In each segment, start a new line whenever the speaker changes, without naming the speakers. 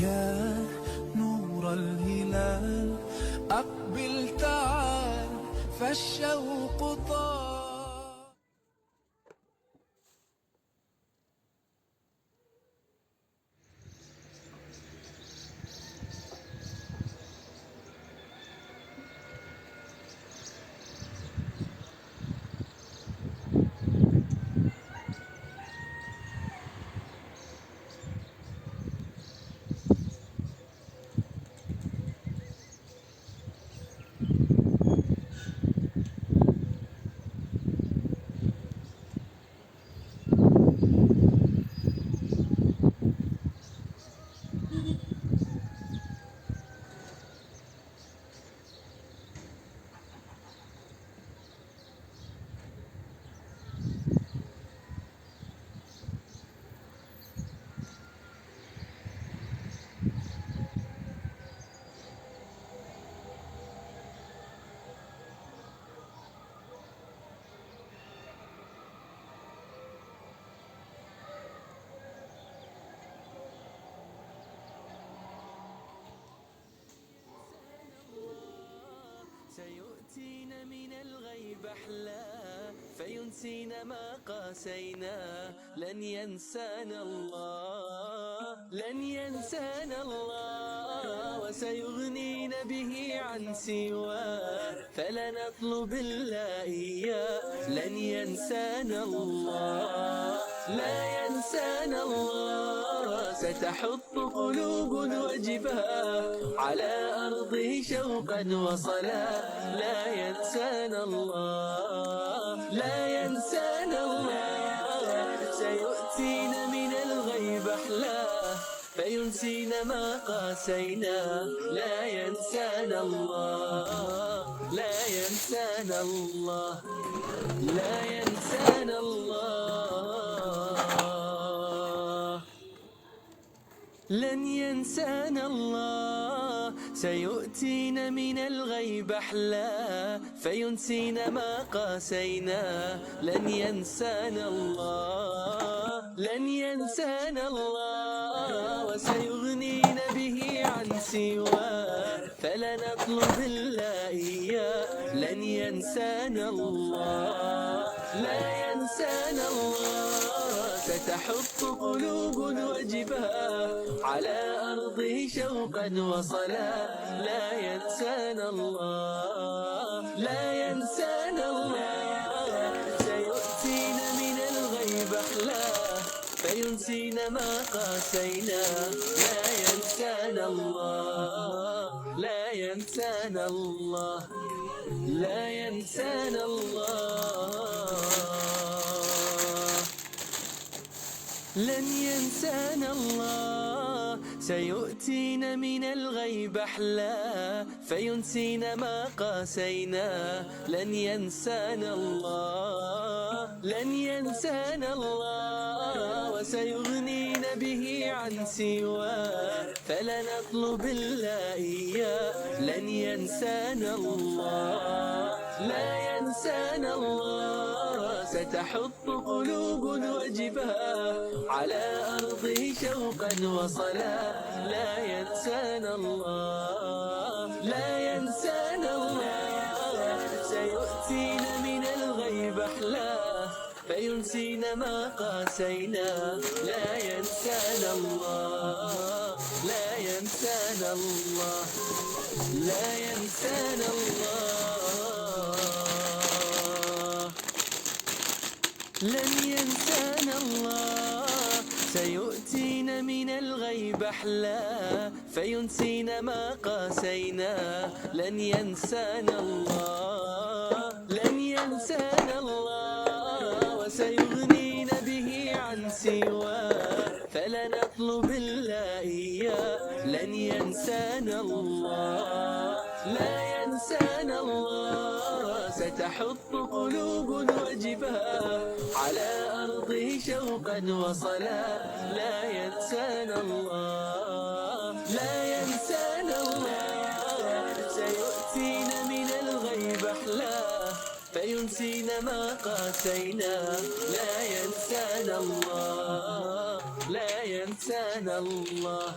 يا نور الهلال أقبل تعال فالشوق طال.
سيؤتينا من الغيب أحلى فينسينا ما قاسينا. لن ينسانا الله، لن ينسانا الله، وسيغنينا به عن سواه فلنطلب إلا إياه. لن ينسانا الله، لا ينسانا الله، ستحط قلوب وجبها على أرضه شوقا وصلا. لا ينسانا الله، لا ينسانا الله، سيؤتينا من الغيب أحلى فينسينا ما قاسينا. لا ينسانا الله، لا ينسانا الله، لا ينسانا الله، لن ينسانا الله. سيؤتينا من الغيب أحلى فينسينا ما قاسينا. لن ينسانا الله، لن ينسانا الله، وسيغنينا به عن سواه فلنطلب إلا إياه. لن ينسانا الله، لا ينسانا الله، ستحط قلوب وجبها على أرضه شوقا وصلا. لا ينسانا الله، لا ينسانا الله، سيؤتينا من الغيب أحلى فينسينا ما قاسينا. لا ينسانا الله، لا ينسانا الله، لا ينسانا الله، لن ينسانا الله. سيؤتينا من الغيب أحلى فينسينا ما قاسينا. لن ينسانا الله، لن ينسانا الله، وسيغنينا به عن سواه فلنطلب إلا إياه. لن ينسانا الله، لا ينسانا الله، ستحط قلوب وجبها على أرضه شوقا وصلا. لا ينسانا الله، لا ينسانا الله، سيؤتينا من الغيب أحلى فينسينا ما قاسينا. لا ينسانا الله، لا ينسانا الله، لا ينسانا الله، لن ينسانا الله. سيؤتينا من الغيب أحلى فينسينا ما قاسينا. لن ينسانا الله، لن ينسانا الله، وسيغنينا به عن سواه فلنطلب نطلب إلا إياه لن ينسانا الله، لا ينسانا الله. ستحط قلوب وجبها على أرضه شوقا وصلا، لا ينسانا الله، لا ينسانا الله. سيؤتينا من الغيب أحلاه فينسينا ما قاسينا، لا ينسانا الله، لا ينسانا الله،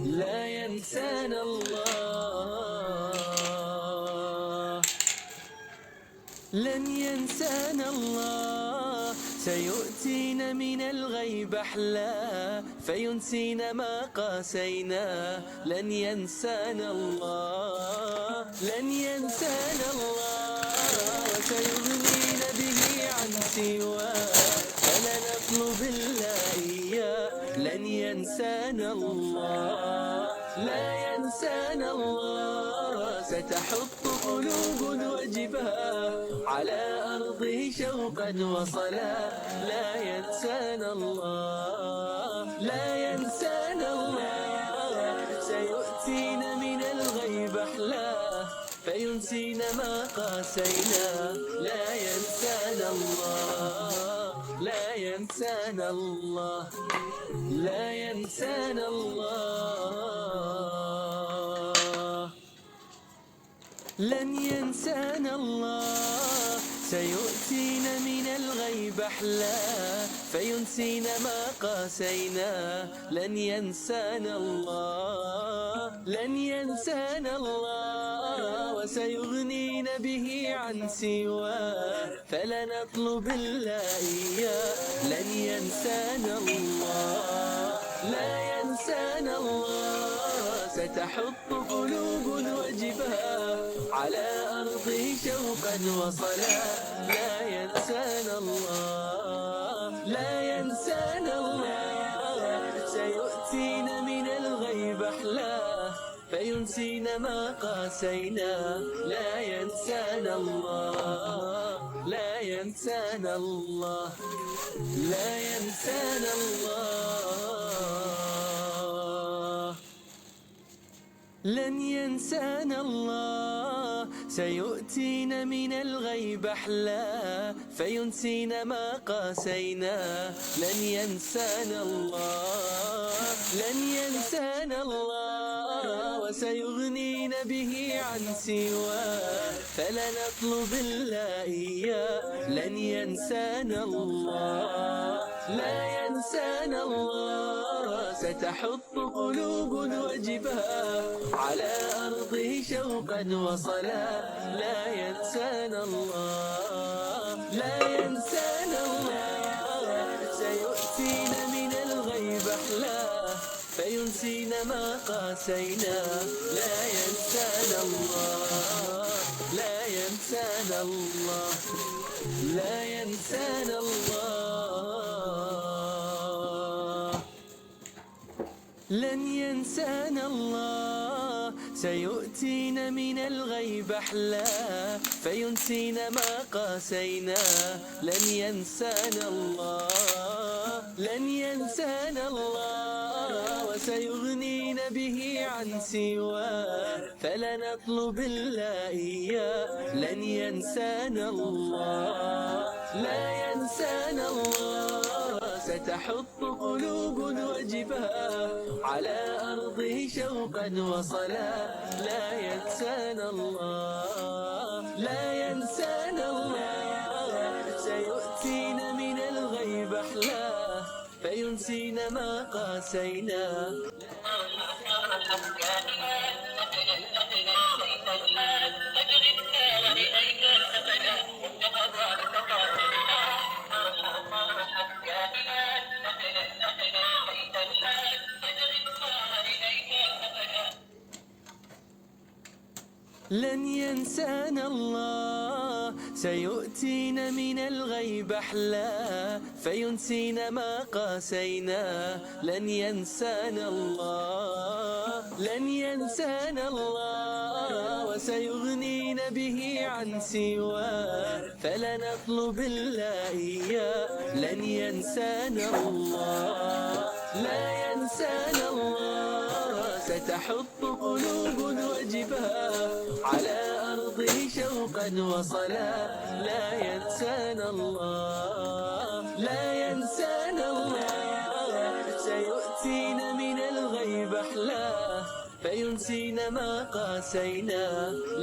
لا ينسانا الله. لن ينسانا الله. سيؤتينا من الغيب أحلاه فينسينا ما قاسينا، لن ينسانا الله، لن ينسانا الله. سيغنينا به عن سواه فلنطلب إلا إياه لن ينسانا الله، لا ينسانا الله. ستحط قلوب وجبها على أرضه شوقا وصلا، لا ينسانا الله، لا ينسانا الله. سيؤتينا من الغيب أحلاه فينسينا ما قاسينا، لا ينسانا الله، لا ينسانا الله، لا ينسانا الله، لن ينسانا الله. سيؤتينا من الغيب أحلاه فينسينا ما قاسينا، لن ينسانا الله، لن ينسانا الله. وسيغنينا به عن سواه فلنطلب إلا إياه لن ينسانا الله، لا ينسانا الله. ستحط قلوب وجبها على أرضه شوقا وصلا، لا ينسانا الله، لا ينسانا الله. سيؤتينا من الغيب أحلاه فينسينا ما قاسينا، لا ينسانا الله، لا ينسانا الله، لا ينسانا الله، لن ينسانا الله. سيؤتينا من الغيب أحلاه فينسينا ما قاسينا، لن ينسانا الله، لن ينسانا الله. وسيغنينا به عن سواه فلنطلب إلا إياه لن ينسانا الله، لا ينسانا الله. ستحط قلوب وجبها على أرضه شوقا وصلا، لا ينسانا الله، لا ينسانا الله. سيؤتينا من الغيب أحلاه فينسينا ما قاسينا، لا ينسانا الله، لا ينسانا الله، لا ينسانا الله، لن ينسانا الله. سيؤتينا من الغيب أحلاه فينسينا ما قاسينا، لن ينسانا الله، لن ينسانا الله. وسيغنينا به عن سواه فلنطلب إلا إياه لن ينسانا الله، لا ينسانا الله. ستحط قلوب وجبها على أرضه شوقا وصلا، لا ينسانا الله، لا ينسانا الله. سيؤتينا من الغيب أحلاه فينسينا ما قاسينا. لن ينسانا الله. سيؤتينا من الغيب أحلاه فينسينا ما قاسينا، لن ينسانا الله، لن ينسانا الله. وسيغنينا به عن سواه فلنطلب إلا إياه لن ينسانا الله، لا ينسانا الله. ستحط قلوب وجبها على أرضه شوقا وصلا. لا ينسانا الله، لا ينسانا الله. سيؤتينا من الغيب أحلاه فينسينا ما قاسينا.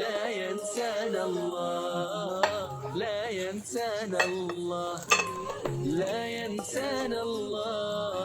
لا ينسانا الله، لا ينسانا الله، لا ينسانا الله.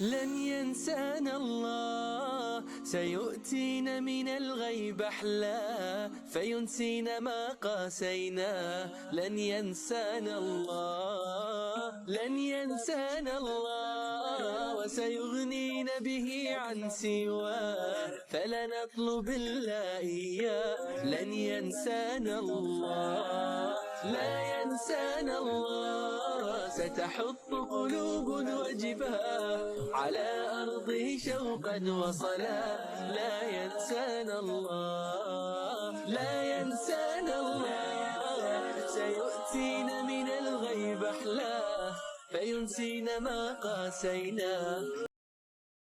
لن ينسانا الله. سيؤتينا من الغيب أحلى فينسينا ما قاسينا. لن ينسانا الله، لن ينسانا الله، وسيغنينا به عن سواه فلنطلب إلا إياه. لن ينسانا الله، لا ينسانا الله، ستحط قلوب وجباه على أرضه شوقا وصلا. لا ينسانا الله، لا ينسانا الله، سيؤتينا من الغيب أحلاه فينسينا ما قاسينا.